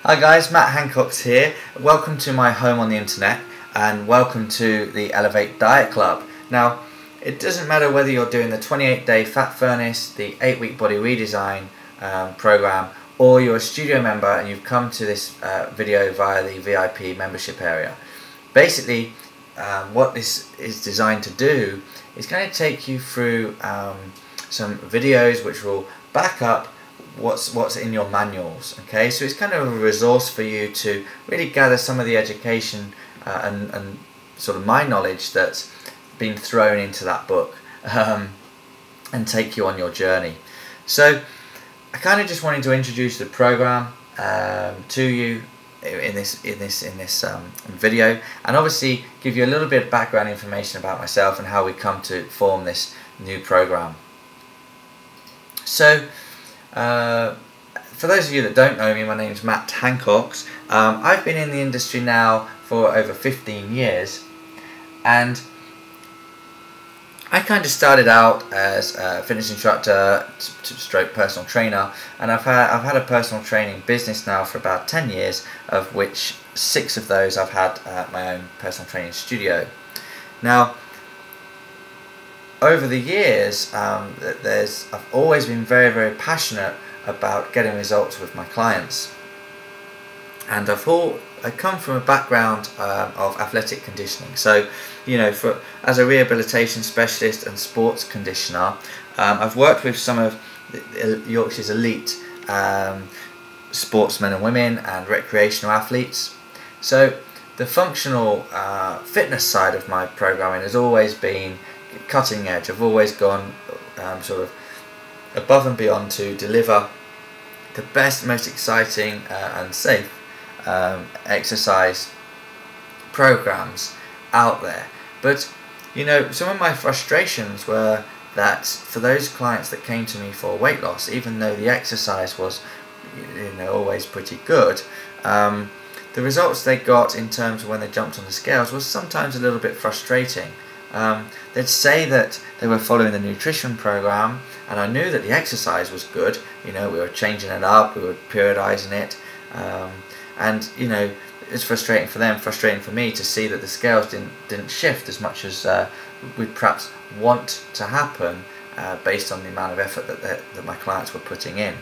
Hi guys, Matt Hancock's here. Welcome to my home on the internet and welcome to the Elevate Diet Club. Now, it doesn't matter whether you're doing the 28-day fat furnace, the 8-week body redesign program, or you're a studio member and you've come to this video via the VIP membership area. Basically, what this is designed to do is going to take you through some videos which will back up what's in your manuals. Okay, so it's kind of a resource for you to really gather some of the education and sort of my knowledge that's been thrown into that book and take you on your journey. So I kind of just wanted to introduce the program to you in this video, and obviously give you a little bit of background information about myself and how we come to form this new program. So for those of you that don't know me, my name is Matt Hancock. I've been in the industry now for over 15 years, and I kind of started out as a fitness instructor stroke personal trainer, and I've had a personal training business now for about 10 years, of which 6 of those I've had my own personal training studio. Now, over the years, I've always been very passionate about getting results with my clients, and I come from a background of athletic conditioning. So, you know, as a rehabilitation specialist and sports conditioner, I've worked with some of Yorkshire's elite sportsmen and women and recreational athletes. So the functional fitness side of my programming has always been cutting edge. I've always gone sort of above and beyond to deliver the best, most exciting and safe exercise programs out there. But you know, some of my frustrations were that for those clients that came to me for weight loss, even though the exercise was, you know, always pretty good, the results they got in terms of when they jumped on the scales was sometimes a little bit frustrating. They'd say that they were following the nutrition program, and I knew that the exercise was good. You know, we were changing it up, we were periodizing it, and you know, it's frustrating for them, frustrating for me to see that the scales didn't shift as much as we'd perhaps want to happen based on the amount of effort that my clients were putting in.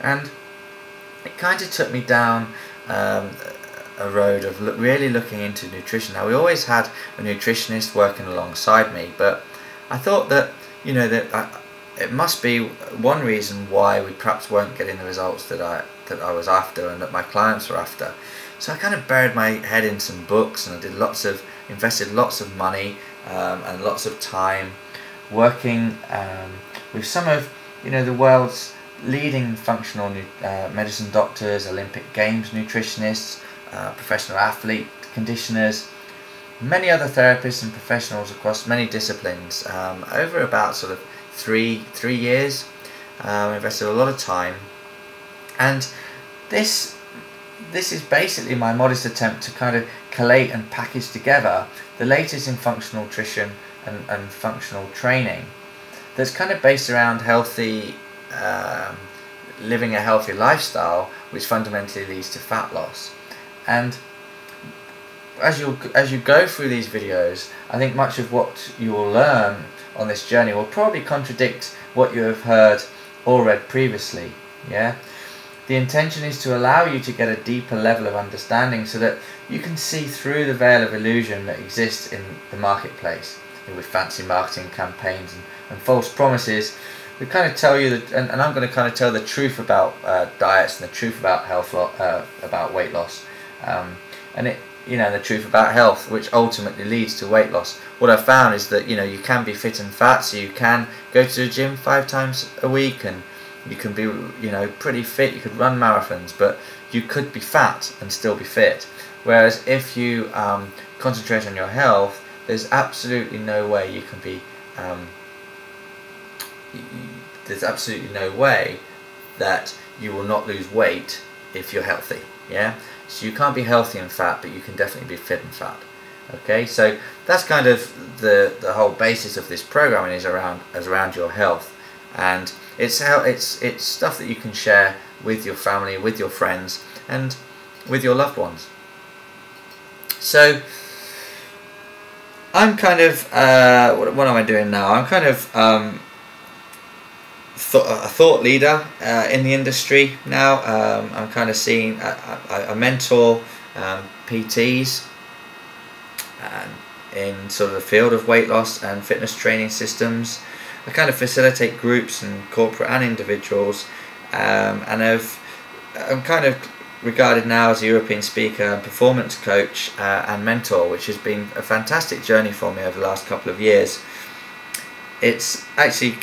And it kind of took me down a road of really looking into nutrition. Now, we always had a nutritionist working alongside me, but I thought that, you know, that it must be one reason why we perhaps weren't getting the results that I was after and that my clients were after. So I kind of buried my head in some books, and I invested lots of money and lots of time working with some of, you know, the world's leading functional medicine doctors, Olympic Games nutritionists, professional athlete conditioners, many other therapists and professionals across many disciplines over about sort of three years. Invested a lot of time, and this is basically my modest attempt to kind of collate and package together the latest in functional nutrition and functional training that's kind of based around healthy living a healthy lifestyle, which fundamentally leads to fat loss. And as you go through these videos, I think much of what you will learn on this journey will probably contradict what you have heard or read previously. Yeah, the intention is to allow you to get a deeper level of understanding so that you can see through the veil of illusion that exists in the marketplace, with fancy marketing campaigns and false promises. We kind of tell you that, and I'm going to kind of tell the truth about diets and the truth about health, about weight loss, and it, you know, the truth about health, which ultimately leads to weight loss. What I've found is that, you know, you can be fit and fat, so you can go to the gym 5 times a week, and you can be, you know, pretty fit. You could run marathons, but you could be fat and still be fit. Whereas if you concentrate on your health, there's absolutely no way you can be. There's absolutely no way that you will not lose weight if you're healthy. Yeah, so you can't be healthy and fat, but you can definitely be fit and fat. Okay, so that's kind of the whole basis of this programming is around your health, and it's stuff that you can share with your family, with your friends, and with your loved ones. So I'm kind of what am I doing now? I'm kind of a thought leader in the industry now. I'm kind of seeing I mentor PTs in sort of the field of weight loss and fitness training systems. I kind of facilitate groups and corporate and individuals, and I'm kind of regarded now as a European speaker, performance coach and mentor, which has been a fantastic journey for me over the last couple of years. It's actually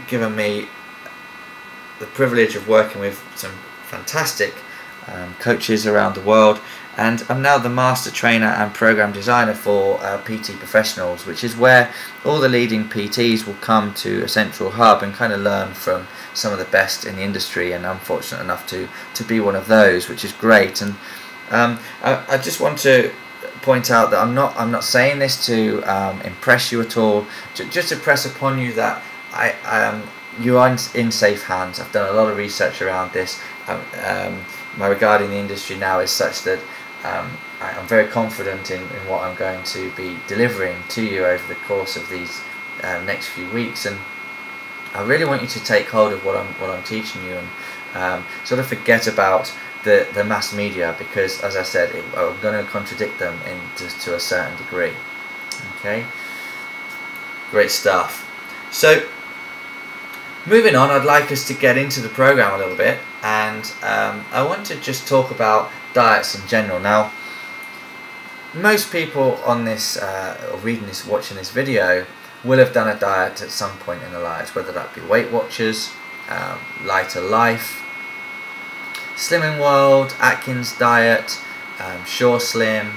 given me the privilege of working with some fantastic coaches around the world, and I'm now the master trainer and program designer for PT professionals, which is where all the leading PTs will come to a central hub and kind of learn from some of the best in the industry, and I'm fortunate enough to be one of those, which is great. And I just want to point out that I'm not saying this to impress you at all, just to press upon you that you are in safe hands. I've done a lot of research around this. My regard in the industry now is such that I'm very confident in what I'm going to be delivering to you over the course of these next few weeks, and I really want you to take hold of what I'm teaching you, and sort of forget about the mass media, because, as I said, I'm going to contradict them to a certain degree. Okay, great stuff. So moving on, I'd like us to get into the program a little bit, and I want to just talk about diets in general. Now, most people on this or watching this video will have done a diet at some point in their lives, whether that be Weight Watchers, Lighter Life, Slimming World, Atkins diet, Sure Slim,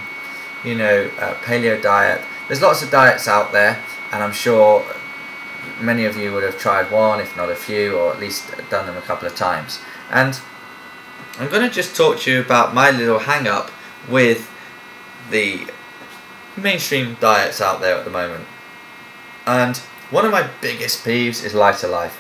paleo diet. There's lots of diets out there, and I'm sure many of you would have tried one, if not a few, or at least done them a couple of times. And I'm going to just talk to you about my little hang-up with the mainstream diets out there at the moment. And one of my biggest peeves is Lighter Life.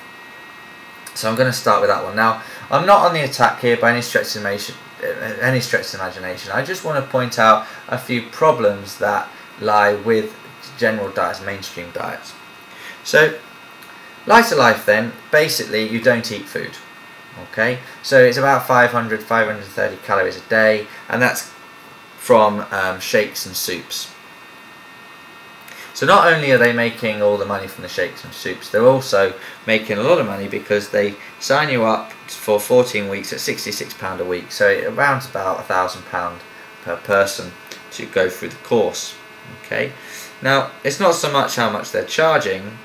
So I'm going to start with that one. Now, I'm not on the attack here by any stretch of imagination. I just want to point out a few problems that lie with general diets, mainstream diets. So, Lighter Life then, basically you don't eat food. Okay, so it's about 530 calories a day, and that's from shakes and soups. So not only are they making all the money from the shakes and soups, they're also making a lot of money because they sign you up for 14 weeks at £66 a week, so it rounds about £1,000 per person to go through the course. Okay, now it's not so much how much they're charging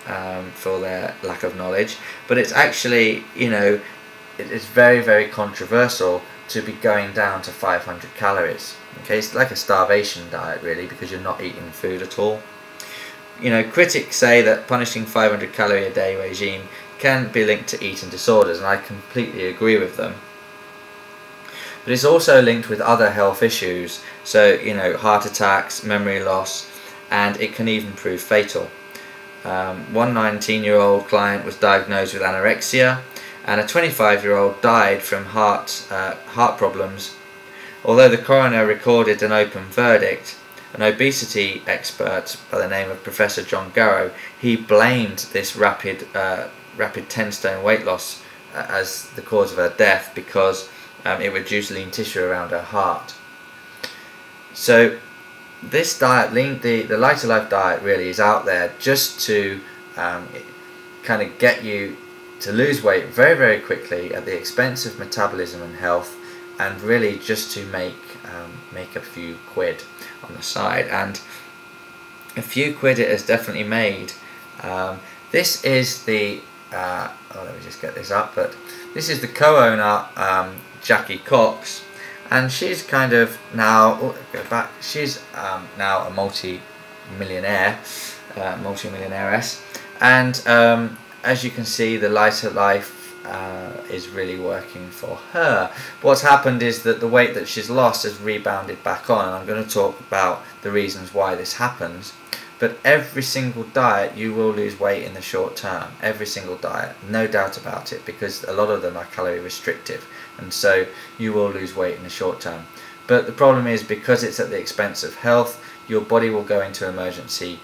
for their lack of knowledge, but it's actually, it's very, very controversial to be going down to 500 calories. Okay, it's like a starvation diet really, because you're not eating food at all. Critics say that punishing 500 calorie a day regime can be linked to eating disorders, and I completely agree with them. But it's also linked with other health issues, so heart attacks, memory loss, and it can even prove fatal. One 19-year-old client was diagnosed with anorexia, and a 25-year-old died from heart problems. Although the coroner recorded an open verdict, an obesity expert by the name of Professor John Garrow, he blamed this rapid 10-stone weight loss as the cause of her death because it reduced lean tissue around her heart. So this diet, the Lighter Life diet, really is out there just to kind of get you to lose weight very, very quickly at the expense of metabolism and health, and really just to make a few quid on the side. And a few quid it has definitely made. This is the let me just get this up, but this is the co-owner, Jackie Cox, and she's kind of now she's now a multi-millionaire-ess, and as you can see, the Lighter Life is really working for her. What's happened is that the weight that she's lost has rebounded back on, and I'm going to talk about the reasons why this happens. But every single diet you will lose weight in the short term. Every single diet, no doubt about it, because a lot of them are calorie restrictive, and so you will lose weight in the short term. But the problem is, because it's at the expense of health, your body will go into emergency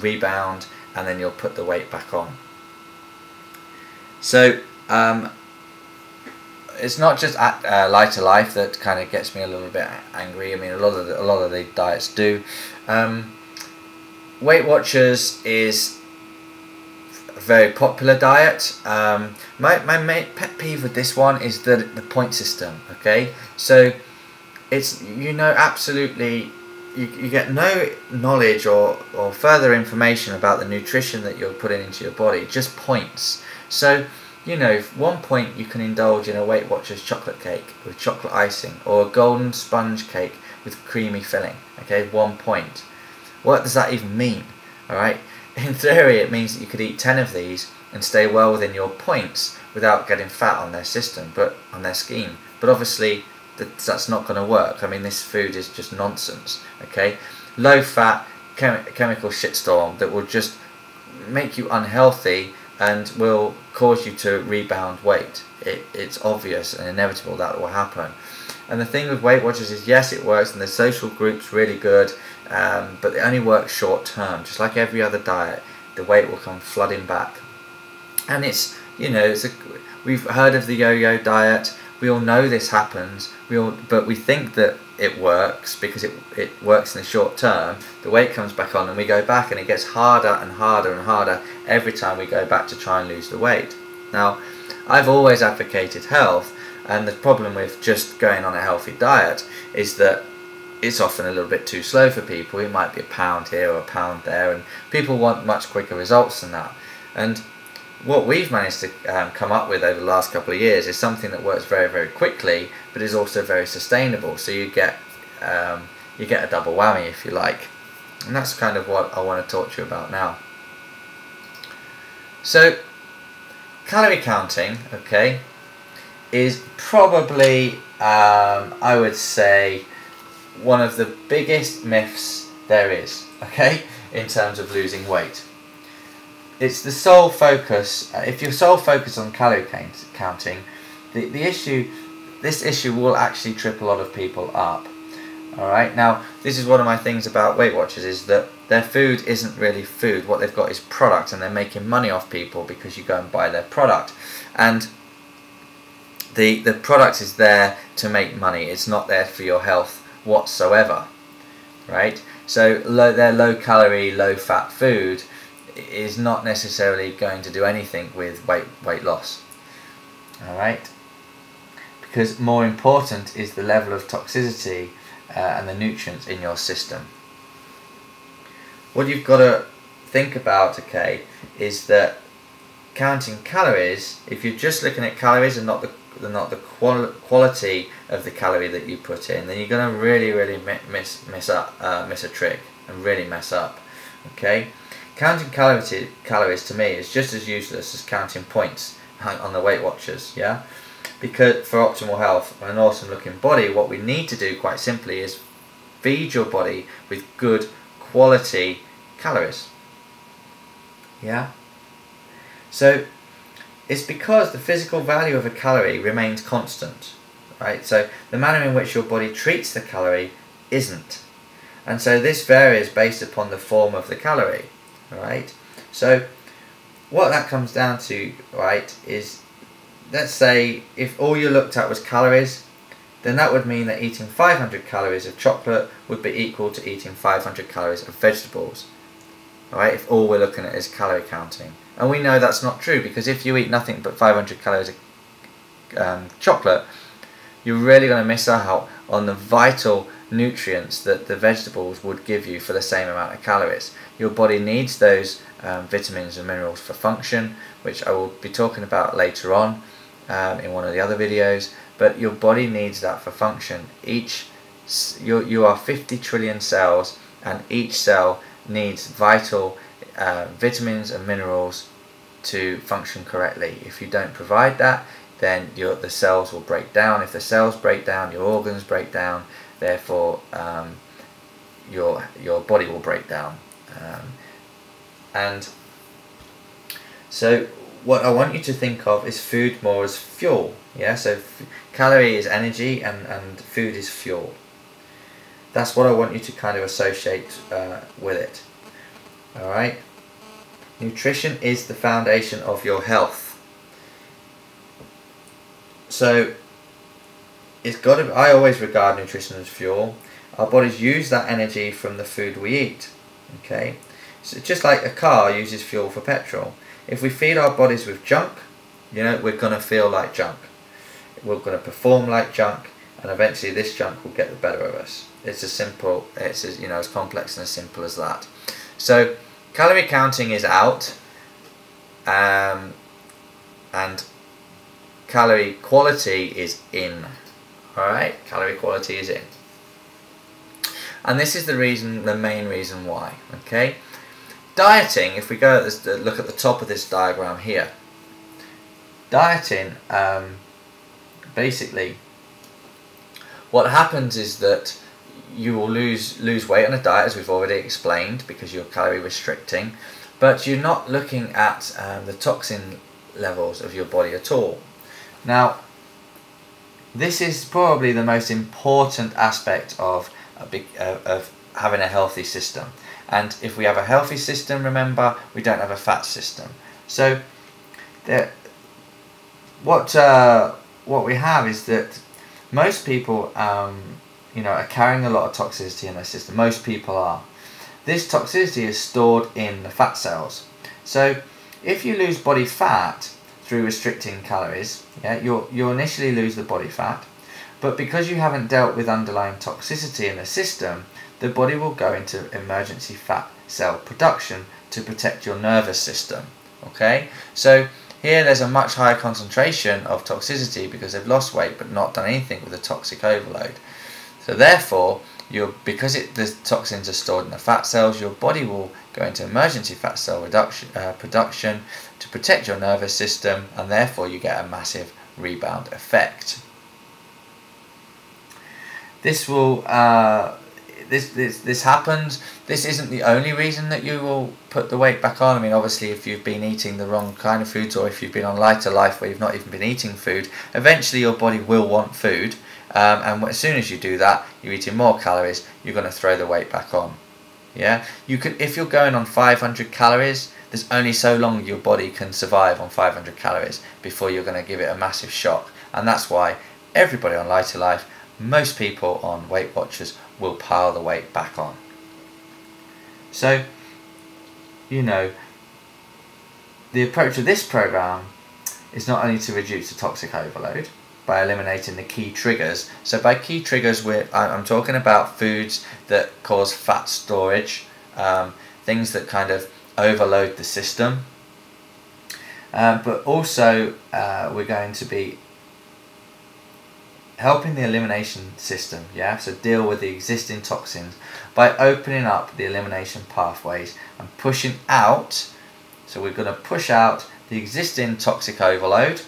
rebound, and then you'll put the weight back on. So it's not just Lighter Life that kind of gets me a little bit angry. I mean, a lot of the diets do. Weight Watchers is a very popular diet. My main pet peeve with this one is the point system. Okay, so it's, absolutely, you get no knowledge or further information about the nutrition that you're putting into your body, just points. So 1 point you can indulge in a Weight Watchers chocolate cake with chocolate icing, or a golden sponge cake with creamy filling. Okay, 1 point. What does that even mean? Alright, in theory it means that you could eat 10 of these and stay well within your points without getting fat on their system, but on their scheme. But obviously that's not going to work. I mean, this food is just nonsense. Okay, low fat chemical shitstorm that will just make you unhealthy and will cause you to rebound weight. It's obvious and inevitable that will happen. And the thing with Weight Watchers is, yes, it works, and the social group's really good, but it only works short term. Just like every other diet, the weight will come flooding back. And it's, we've heard of the yo-yo diet. We all know this happens. But we think that it works because it works in the short term. The weight comes back on, and we go back, and it gets harder and harder and harder every time we go back to try and lose the weight. Now, I've always advocated health, and the problem with just going on a healthy diet is that it's often a little bit too slow for people. It might be a pound here or a pound there, and people want much quicker results than that. And what we've managed to come up with over the last couple of years is something that works very, very quickly, but is also very sustainable. So you get a double whammy, if you like. And that's kind of what I want to talk to you about now. So calorie counting, okay, is probably, I would say, one of the biggest myths there is, okay, in terms of losing weight. It's the sole focus. If you're sole focused on calorie counting, this issue will actually trip a lot of people up. Alright, now this is one of my things about Weight Watchers, is that their food isn't really food. What they've got is product, and they're making money off people because you go and buy their product. And the product is there to make money. It's not there for your health whatsoever. Right? So their low calorie, low fat food is not necessarily going to do anything with weight loss. Alright? Because more important is the level of toxicity and the nutrients in your system. What you've got to think about, okay, is that counting calories, if you're just looking at calories and not the quality of the calorie that you put in, then you're going to really miss a trick and really mess up. Okay, counting calories to me is just as useless as counting points on the Weight Watchers. Yeah. Because for optimal health and an awesome looking body, what we need to do quite simply is feed your body with good quality calories. Yeah? So it's because the physical value of a calorie remains constant. Right? So the manner in which your body treats the calorie isn't. And so this varies based upon the form of the calorie. Right? So what that comes down to, right, is, let's say if all you looked at was calories, then that would mean that eating 500 calories of chocolate would be equal to eating 500 calories of vegetables. Alright, if all we're looking at is calorie counting. And we know that's not true, because if you eat nothing but 500 calories of chocolate, you're really going to miss out on the vital nutrients that the vegetables would give you for the same amount of calories. Your body needs those vitamins and minerals for function, which I will be talking about later on in one of the other videos. But your body needs that for function. You are 50 trillion cells, and each cell needs vital vitamins and minerals to function correctly. If you don't provide that, then the cells will break down. If the cells break down, your organs break down. Therefore, your body will break down. And so what I want you to think of is food more as fuel. Yeah, so calorie is energy and food is fuel. That's what I want you to kind of associate with it. Alright? Nutrition is the foundation of your health. So it's got to. I always regard nutrition as fuel. Our bodies use that energy from the food we eat. Okay, so just like a car uses fuel for petrol. If we feed our bodies with junk, we're gonna feel like junk. We're gonna perform like junk, and eventually this junk will get the better of us. It's as simple. It's as complex and as simple as that. So calorie counting is out, and calorie quality is in. Alright, calorie quality is in. And this is the main reason why. Okay, dieting, if we go at this, look at the top of this diagram here. Dieting, basically, what happens is that you will lose weight on a diet, as we've already explained, because you're calorie restricting, but you're not looking at the toxin levels of your body at all. Now, this is probably the most important aspect of having a healthy system. And if we have a healthy system, remember, we don't have a fat system. So what we have is that most people are carrying a lot of toxicity in their system. Most people are. This toxicity is stored in the fat cells. So if you lose body fat through restricting calories, you'll initially lose the body fat, but because you haven't dealt with underlying toxicity in the system, the body will go into emergency fat cell production to protect your nervous system. Okay, so here there's a much higher concentration of toxicity because they've lost weight but not done anything with the toxic overload. So therefore, because the toxins are stored in the fat cells, your body will go into emergency fat cell production to protect your nervous system, and therefore you get a massive rebound effect. This will this happens. This isn't the only reason that you will put the weight back on. I mean, obviously, if you've been eating the wrong kind of foods, or if you've been on lighter life where you've not even been eating food, eventually your body will want food. And as soon as you do that, you're eating more calories, you're going to throw the weight back on. Yeah, if you're going on 500 calories, there's only so long your body can survive on 500 calories before you're going to give it a massive shock. And that's why everybody on Lighter Life, most people on Weight Watchers, will pile the weight back on. So, the approach of this program is not only to reduce the toxic overload by eliminating the key triggers. So by key triggers, I'm talking about foods that cause fat storage, things that kind of overload the system, but also we're going to be helping the elimination system, so deal with the existing toxins by opening up the elimination pathways and pushing out. So we're going to push out the existing toxic overload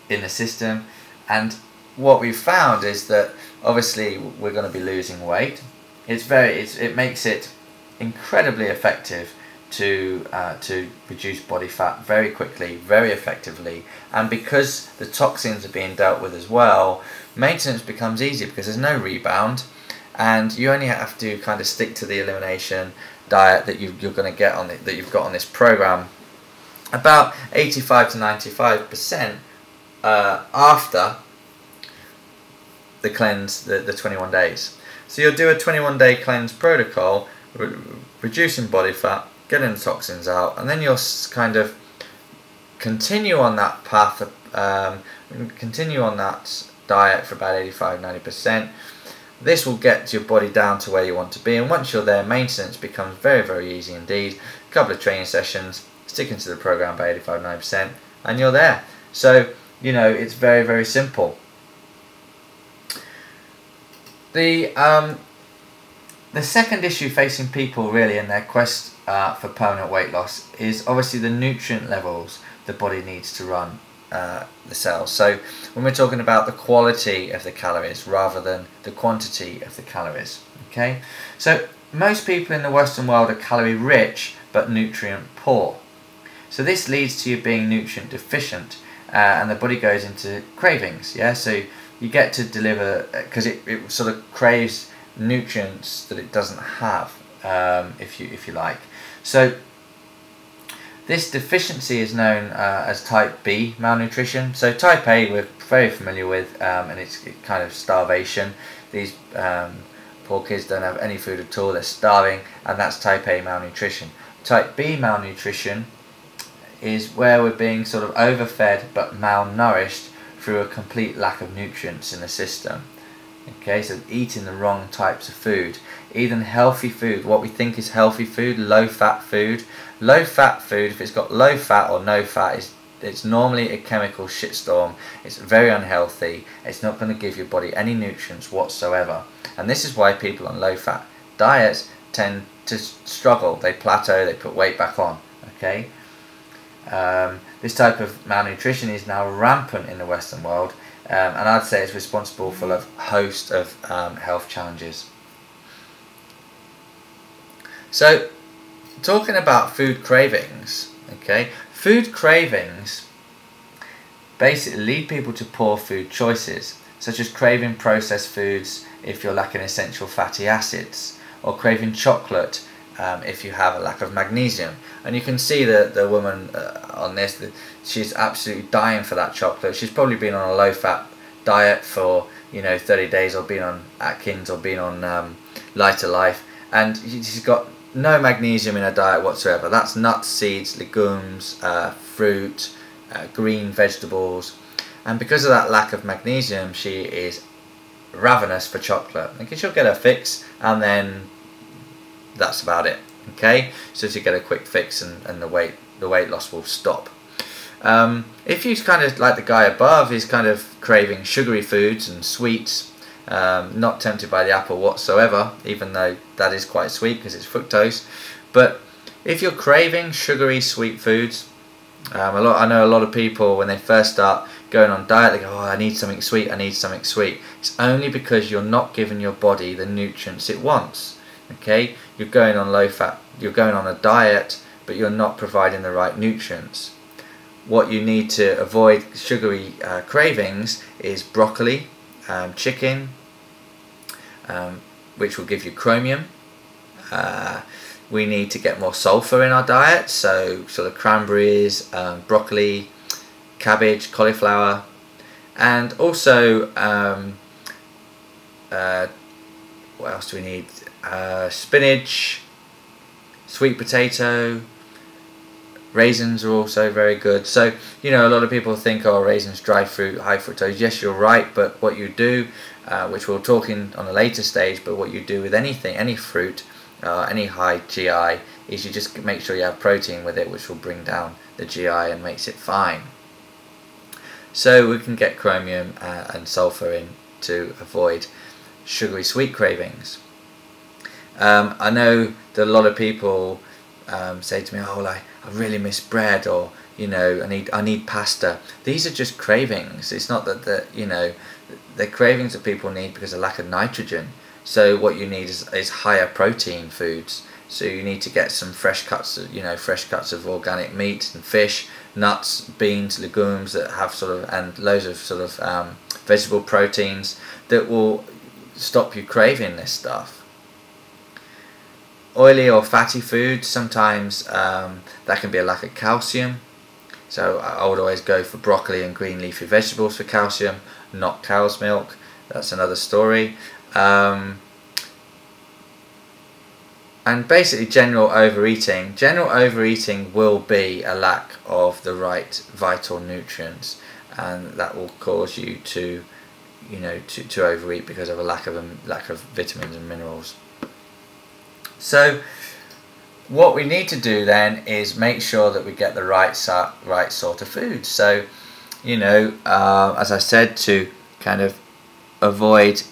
in the system, and what we've found is that obviously we're going to be losing weight. It makes it incredibly effective to reduce body fat very quickly, very effectively, and because the toxins are being dealt with as well, maintenance becomes easy because there's no rebound, and you only have to kind of stick to the elimination diet that you're going to get on that you've got on this program about 85 to 95% after the cleanse, the 21 days. So you'll do a 21-day cleanse protocol, reducing body fat, getting the toxins out, and then you'll kind of continue on that path, continue on that diet for about 85-90%. This will get your body down to where you want to be, and once you're there, maintenance becomes very, very easy indeed. A couple of training sessions, sticking to the program by 85-90%, and you're there. So, it's very, very simple. The second issue facing people really in their quest for permanent weight loss is obviously the nutrient levels the body needs to run the cells. So when we're talking about the quality of the calories rather than the quantity of the calories, okay? So most people in the Western world are calorie rich but nutrient poor. So this leads to you being nutrient deficient, and the body goes into cravings. Yeah, so you get to deliver, because it sort of craves nutrients that it doesn't have, if you like. So this deficiency is known as type B malnutrition. So type A we're very familiar with, and it's kind of starvation. These poor kids don't have any food at all, they're starving, and that's type A malnutrition. Type B malnutrition is where we're being sort of overfed but malnourished through a complete lack of nutrients in the system. Okay, so eating the wrong types of food. Eating healthy food, what we think is healthy food, low fat food. Low fat food, if it's got low fat or no fat, it's normally a chemical shitstorm. It's very unhealthy. It's not going to give your body any nutrients whatsoever. And this is why people on low fat diets tend to struggle. They plateau, they put weight back on. Okay. This type of malnutrition is now rampant in the Western world, and I'd say it's responsible for a host of health challenges. So, talking about food cravings, okay, food cravings basically lead people to poor food choices, such as craving processed foods if you're lacking essential fatty acids, or craving chocolate if you have a lack of magnesium. And you can see the woman on this, she's absolutely dying for that chocolate. She's probably been on a low fat diet for 30 days, or been on Atkins, or been on Lighter Life, and she's got no magnesium in her diet whatsoever. That's nuts, seeds, legumes, fruit, green vegetables, and because of that lack of magnesium, she is ravenous for chocolate. Okay, she'll get her fix, and then that's about it. Okay, so to get a quick fix, and the weight loss will stop. If you kind of like the guy above, he's kind of craving sugary foods and sweets, not tempted by the apple whatsoever, even though that is quite sweet because it's fructose. But if you're craving sugary sweet foods, I know a lot of people when they first start going on diet, they go, oh, I need something sweet, I need something sweet. It's only because you're not giving your body the nutrients it wants. Okay, you're going on low fat, you're going on a diet, but you're not providing the right nutrients. What you need to avoid sugary cravings is broccoli, chicken, which will give you chromium. We need to get more sulfur in our diet, so sort of cranberries, broccoli, cabbage, cauliflower, and also what else do we need? Spinach, sweet potato, raisins are also very good. So a lot of people think, oh, raisins, dry fruit, high fructose. Yes, you're right, but what you do, which we'll talk on a later stage, but what you do with anything, any fruit, any high GI, is you just make sure you have protein with it, which will bring down the GI and makes it fine. So we can get chromium and sulfur in to avoid sugary sweet cravings. I know that a lot of people say to me, oh, I really miss bread, or I need pasta. These are just cravings. It's not that they're cravings that people need because of lack of nitrogen. So what you need is higher protein foods. So you need to get some fresh cuts of organic meat and fish, nuts, beans, legumes that have and loads of vegetable proteins that will stop you craving this stuff. Oily or fatty foods, sometimes that can be a lack of calcium. So I would always go for broccoli and green leafy vegetables for calcium, not cow's milk. That's another story. And basically general overeating. General overeating will be a lack of the right vital nutrients, and that will cause you to overeat because of a lack of vitamins and minerals. So what we need to do then is make sure that we get the right sort of food. So as I said, to kind of avoid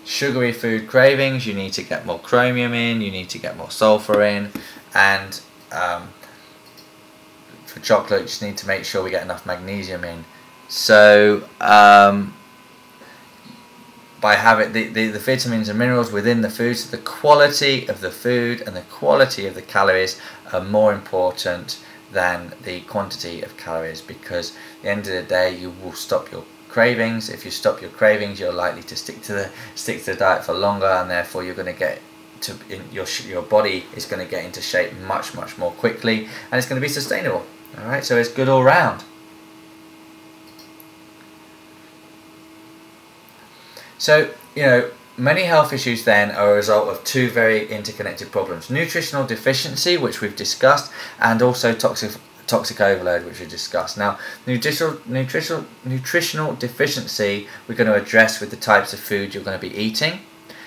sugary food cravings, you need to get more chromium in, you need to get more sulfur in, and for chocolate you just need to make sure we get enough magnesium in. So by having the vitamins and minerals within the food. So the quality of the food and the quality of the calories are more important than the quantity of calories, because at the end of the day you will stop your cravings. If you stop your cravings, you're likely to stick to the diet for longer, and therefore you're going to get to your body is going to get into shape much more quickly, and it's going to be sustainable. All right, so it's good all round. So, you know, many health issues then are a result of two very interconnected problems: nutritional deficiency, which we've discussed, and also toxic overload, which we discussed. Now, nutritional deficiency we're going to address with the types of food you're going to be eating.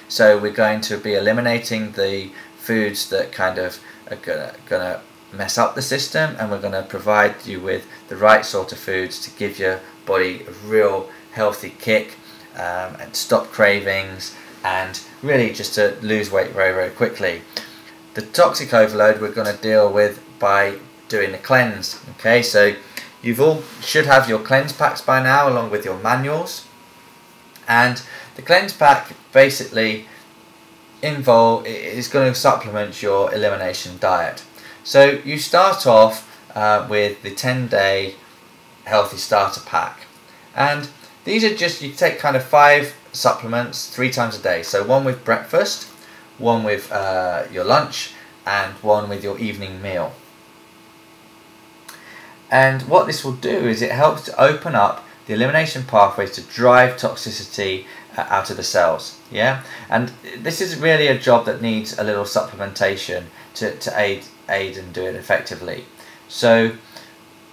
So we're going to be eliminating the foods that kind of are going to mess up the system, and we're going to provide you with the right sort of foods to give your body a real healthy kick, and stop cravings, and really just to lose weight very quickly. The toxic overload we're going to deal with by doing the cleanse. Okay, so you've all should have your cleanse packs by now, along with your manuals, and the cleanse pack basically is going to supplement your elimination diet. So you start off with the 10-day healthy starter pack, and these are just, you take kind of 5 supplements 3 times a day. So one with breakfast, one with your lunch, and one with your evening meal. And what this will do is it helps to open up the elimination pathways to drive toxicity out of the cells. Yeah, and this is really a job that needs a little supplementation to aid and do it effectively. So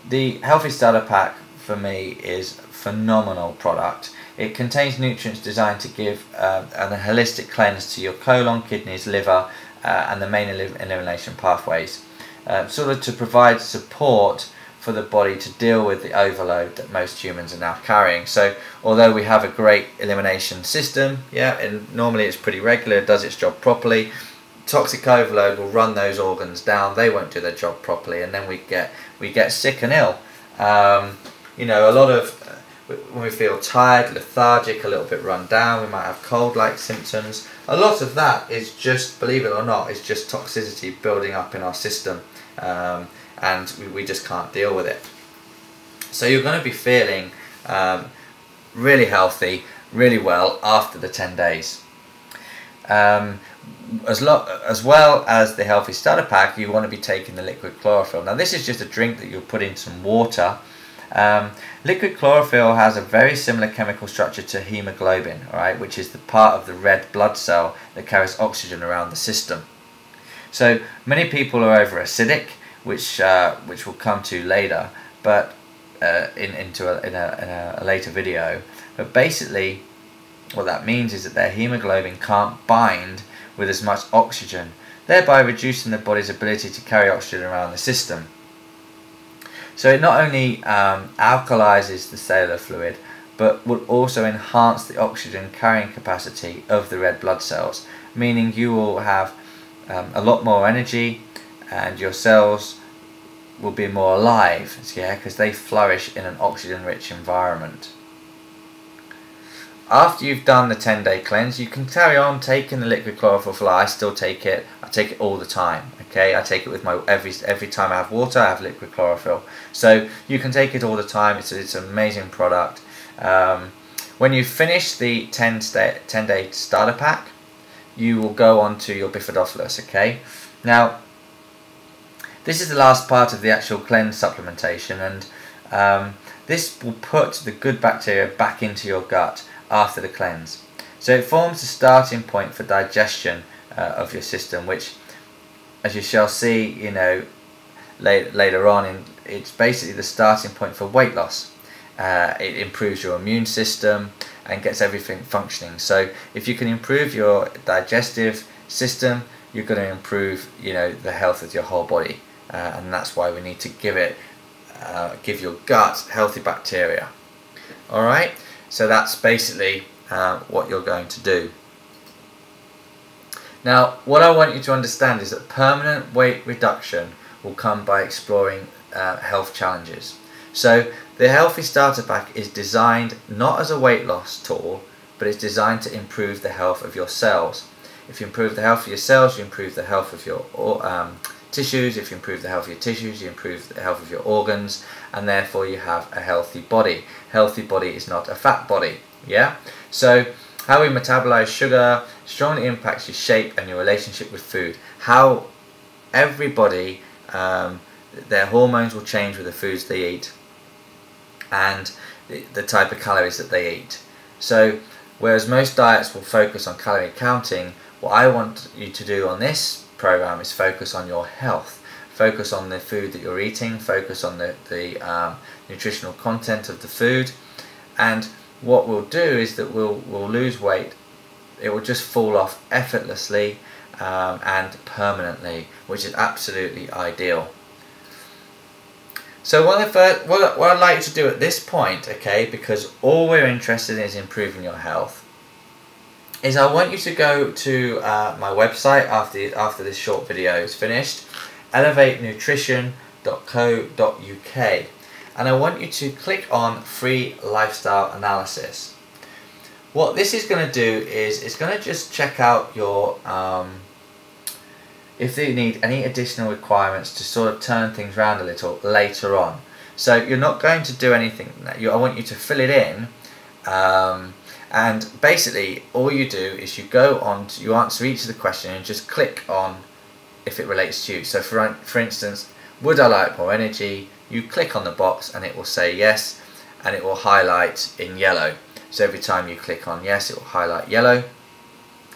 the Healthy Starter Pack for me is a phenomenal product. It contains nutrients designed to give a holistic cleanse to your colon, kidneys, liver, and the main elimination pathways, sort of to provide support for the body to deal with the overload that most humans are now carrying. So although we have a great elimination system, yeah, and normally it's pretty regular, it does its job properly, toxic overload will run those organs down, they won't do their job properly, and then we get sick and ill. You know, a lot of when we feel tired, lethargic, a little bit run down, we might have cold-like symptoms. A lot of that is just, believe it or not, is just toxicity building up in our system, and we just can't deal with it. So you're going to be feeling really healthy, really well after the 10 days. As well as the Healthy Starter Pack, you want to be taking the liquid chlorophyll. Now this is just a drink that you'll put in some water. Liquid chlorophyll has a very similar chemical structure to hemoglobin, alright, which is the part of the red blood cell that carries oxygen around the system. So many people are over acidic, which we'll come to later, but in a later video. But basically, what that means is that their hemoglobin can't bind with as much oxygen, thereby reducing the body's ability to carry oxygen around the system. So it not only alkalizes the cellular fluid, but will also enhance the oxygen carrying capacity of the red blood cells, meaning you will have a lot more energy, and your cells will be more alive, yeah, because they flourish in an oxygen-rich environment. After you've done the 10-day cleanse, you can carry on taking the liquid chlorophyll. I still take it. I take it all the time. Okay, I take it with my every time I have water, I have liquid chlorophyll. So you can take it all the time. It's an amazing product. When you finish the 10-day starter pack, you will go on to your bifidobacillus. Okay, now this is the last part of the actual cleanse supplementation, and this will put the good bacteria back into your gut after the cleanse. So it forms the starting point for digestion of your system, which, as you shall see, you know, later on, it's basically the starting point for weight loss. It improves your immune system and gets everything functioning. So if you can improve your digestive system, you're going to improve, you know, the health of your whole body, and that's why we need to give your gut healthy bacteria. All right. So that's basically what you're going to do. Now, what I want you to understand is that permanent weight reduction will come by exploring health challenges. So the Healthy Starter Pack is designed not as a weight loss tool, but it's designed to improve the health of your cells. If you improve the health of your cells, you improve the health of your tissues. If you improve the health of your tissues, you improve the health of your organs, and therefore you have a healthy body. Healthy body is not a fat body. Yeah? So how we metabolize sugar strongly impacts your shape and your relationship with food. How everybody, their hormones will change with the foods they eat and the type of calories that they eat. So whereas most diets will focus on calorie counting, what I want you to do on this program is focus on your health. Focus on the food that you're eating, focus on the nutritional content of the food, and what we'll do is that we'll lose weight. It will just fall off effortlessly and permanently, which is absolutely ideal. So what I'd like you to do at this point, okay, because all we're interested in is improving your health, is I want you to go to my website after this short video is finished, elevatenutrition.co.uk, and I want you to click on free lifestyle analysis. What this is going to do is it's going to just check out your if they need any additional requirements to sort of turn things around a little later on. So you're not going to do anything. I want you to fill it in, and basically all you do is you go on to, you answer each of the questions and just click on if it relates to you. So for instance, would I like more energy? You click on the box and it will say yes, and it will highlight in yellow. So every time you click on yes, it will highlight yellow.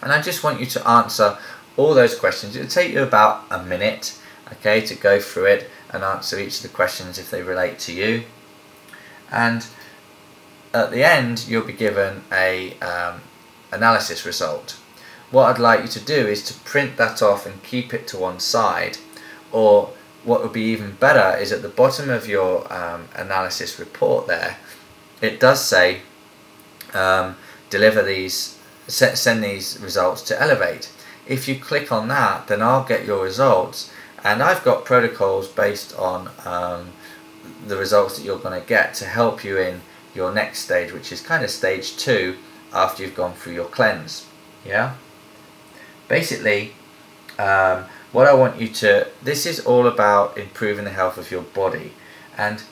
And I just want you to answer all those questions. It will take you about a minute, okay, to go through it and answer each of the questions if they relate to you. And at the end, you'll be given a analysis result. What I'd like you to do is to print that off and keep it to one side, or what would be even better is at the bottom of your analysis report there, it does say deliver these, send these results to Elevate. If you click on that, then I'll get your results, and I've got protocols based on the results that you're going to get to help you in your next stage, which is kind of stage 2 after you've gone through your cleanse. Yeah, basically what I want you to, this is all about improving the health of your body. And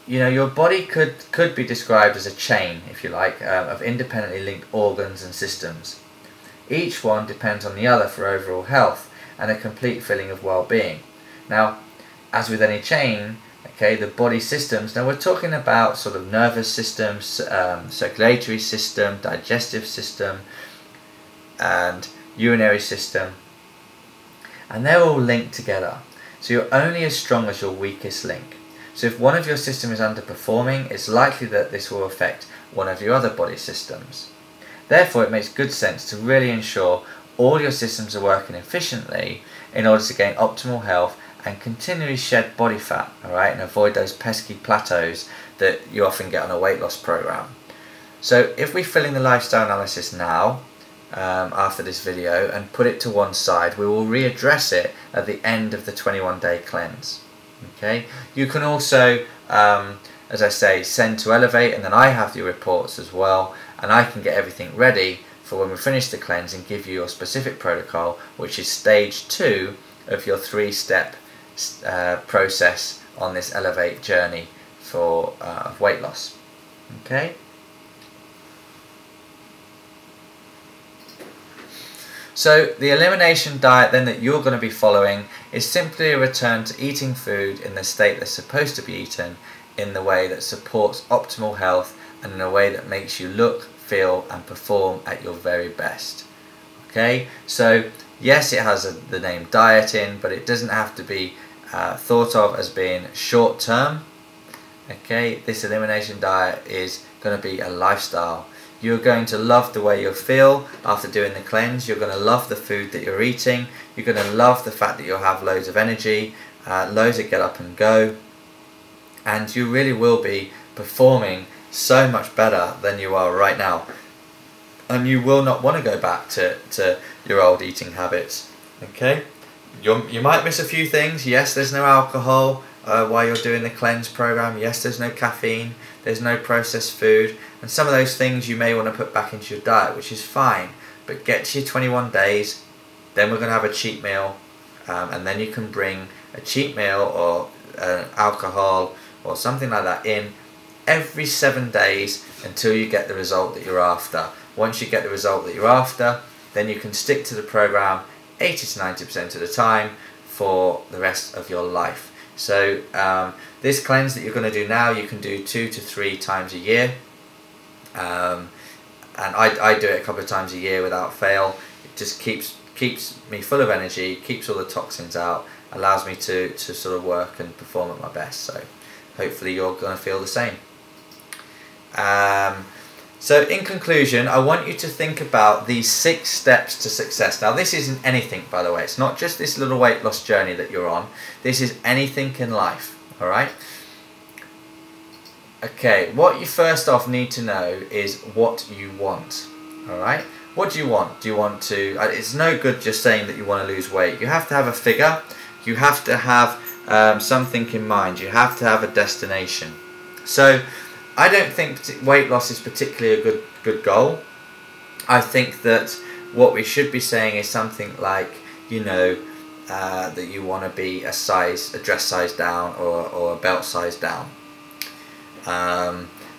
you know, your body could be described as a chain, if you like, of independently linked organs and systems. Each one depends on the other for overall health and a complete feeling of well-being. Now, as with any chain, okay, the body systems, now we're talking about sort of nervous systems, circulatory system, digestive system, and urinary system, and they're all linked together. So you're only as strong as your weakest link. So if one of your systems is underperforming, it's likely that this will affect one of your other body systems. Therefore, it makes good sense to really ensure all your systems are working efficiently in order to gain optimal health and continually shed body fat, alright, and avoid those pesky plateaus that you often get on a weight loss program. So if we fill in the lifestyle analysis now, after this video, and put it to one side, we will readdress it at the end of the 21-day cleanse. Okay, you can also, as I say, send to Elevate, and then I have your reports as well, and I can get everything ready for when we finish the cleanse and give you your specific protocol, which is stage 2 of your 3-step process on this Elevate journey for weight loss. Okay. So the elimination diet then that you're going to be following is simply a return to eating food in the state they're supposed to be eaten, in the way that supports optimal health and in a way that makes you look, feel and perform at your very best. Okay, so yes, it has the name diet in, but it doesn't have to be thought of as being short term. Okay, this elimination diet is going to be a lifestyle. You're going to love the way you'll feel after doing the cleanse. You're going to love the food that you're eating. You're going to love the fact that you'll have loads of energy, loads of get up and go, and you really will be performing so much better than you are right now. And you will not want to go back to your old eating habits. Okay, you might miss a few things. Yes, there's no alcohol while you're doing the cleanse program. Yes, there's no caffeine. there's no processed food, and some of those things you may want to put back into your diet, which is fine. But get to your 21 days, then we're going to have a cheat meal, and then you can bring a cheat meal or alcohol or something like that in every 7 days until you get the result that you're after. Once you get the result that you're after, then you can stick to the program 80 to 90% of the time for the rest of your life. So this cleanse that you're going to do now, you can do 2 to 3 times a year, and I do it a couple of times a year without fail. It just keeps me full of energy, keeps all the toxins out, allows me to sort of work and perform at my best. So hopefully you're going to feel the same. So in conclusion, I want you to think about these 6 steps to success. Now this isn't anything, by the way. It's not just this little weight loss journey that you're on. This is anything in life, alright? Okay, what you first off need to know is what you want, alright? What do you want? Do you want to... it's no good just saying that you want to lose weight. You have to have a figure. You have to have something in mind. You have to have a destination. So I don't think weight loss is particularly a good goal. I think that what we should be saying is something like, you know, that you want to be a dress size down or a belt size down.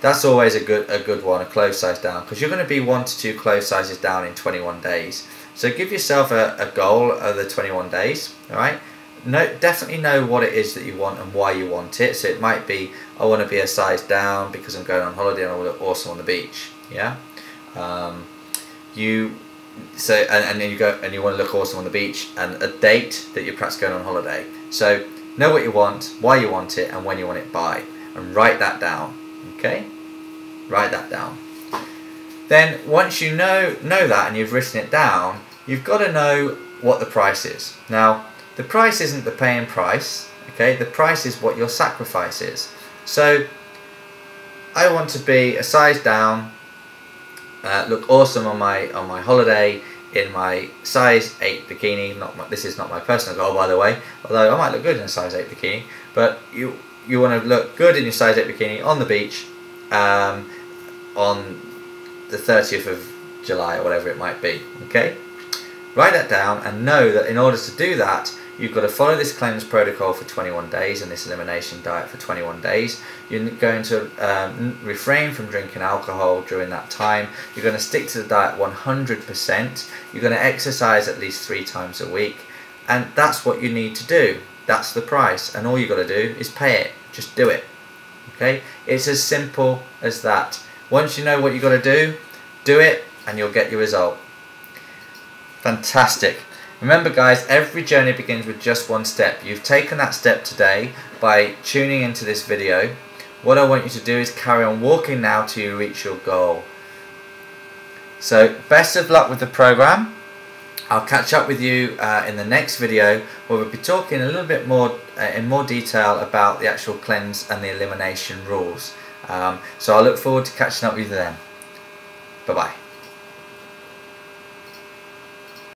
That's always a good one, a clothes size down, because you're going to be 1 to 2 clothes sizes down in 21 days. So give yourself a goal of the 21 days, all right? Definitely know what it is that you want and why you want it. So it might be, I want to be a size down because I'm going on holiday and I want to look awesome on the beach. Yeah. And then you go and you want to look awesome on the beach, and a date that you're perhaps going on holiday. So know what you want, why you want it, and when you want it by, and write that down. Okay. Write that down. Then once you know that and you've written it down, you've got to know what the price is. Now, the price isn't the paying price, okay? The price is what your sacrifice is. So, I want to be a size down, look awesome on my holiday in my size 8 bikini. This is not my personal goal, by the way, although I might look good in a size 8 bikini. But you want to look good in your size 8 bikini on the beach on the 30th of July or whatever it might be, okay? Write that down and know that in order to do that, you've got to follow this cleanse protocol for 21 days and this elimination diet for 21 days. You're going to refrain from drinking alcohol during that time. You're going to stick to the diet 100%. You're going to exercise at least 3 times a week. And that's what you need to do. That's the price. And all you've got to do is pay it. Just do it. Okay? It's as simple as that. Once you know what you've got to do it and you'll get your result. Fantastic. Remember guys, every journey begins with just one step. You've taken that step today by tuning into this video. What I want you to do is carry on walking now till you reach your goal. So best of luck with the program. I'll catch up with you in the next video where we'll be talking a little bit more in more detail about the actual cleanse and the elimination rules. So I look forward to catching up with you then. Bye bye.